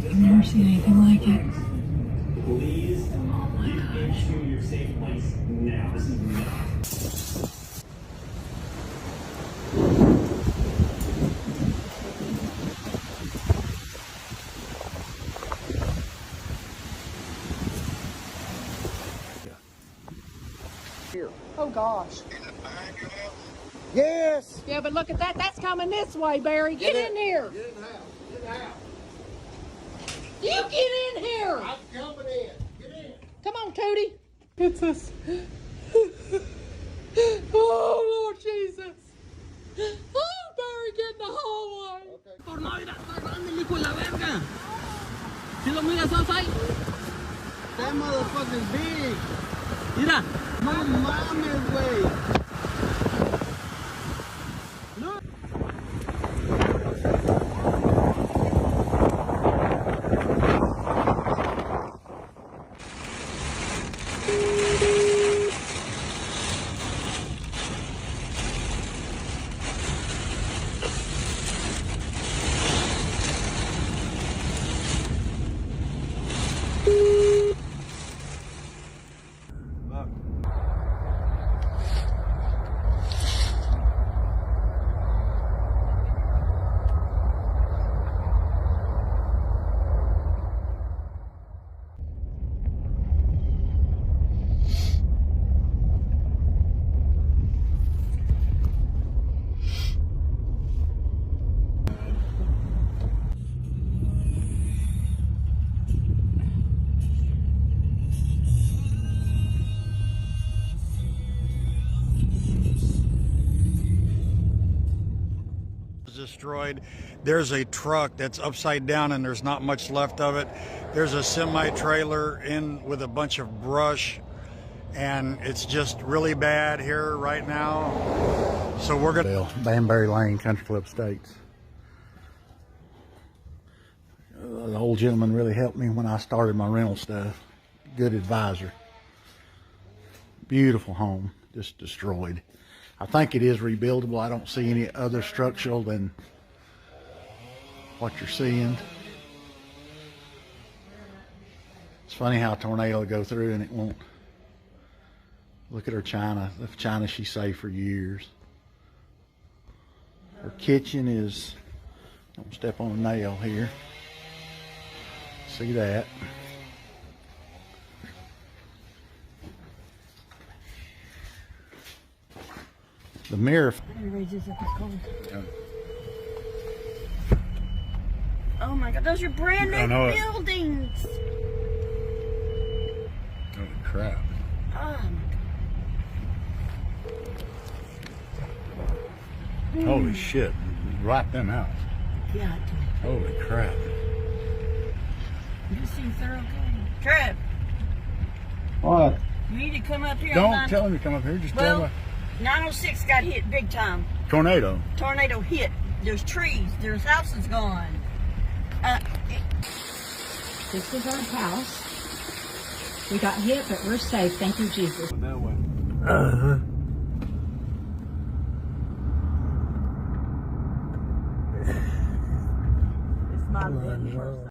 I've never seen anything like it. Oh my gosh. Oh gosh. Yes. Yeah, but look at that. That's coming this way, Barry. Get in here. Get in the house. Get in the house. You get in here. I'm jumping in. Get in. Come on, Tootie. It's us. Oh, Lord Jesus. Oh, Barry, get in the hallway. Por no ir hasta grande, hijo de la verga. ¿Sí lo miras outside? That motherfucker's big. Mira. No mames, güey. Destroyed. There's a truck that's upside down and there's not much left of it. There's a semi-trailer in with a bunch of brush, and it's just really bad here right now. So we're gonna Banbury Lane, Country Club Estates. The old gentleman really helped me when I started my rental stuff. Good advisor. Beautiful home, just destroyed. I think it is rebuildable. I don't see any other structural than what you're seeing. It's funny how a tornado will go through and it won't. Look at her china. The china she saved for years. Her kitchen is, don't step on a nail here. See that? The mirror. Oh my God, those are brand new buildings. Holy crap. Oh my God. Holy shit. Wipe them out. Yeah. Holy crap. You see if they're okay. Trev, What? you need to come up here. Don't tell him to come up here. Just tell him. 906 got hit big time. Tornado. Tornado hit. There's trees. There's houses gone. This is our house. We got hit, but we're safe. Thank you, Jesus. Uh-huh. It's my living room.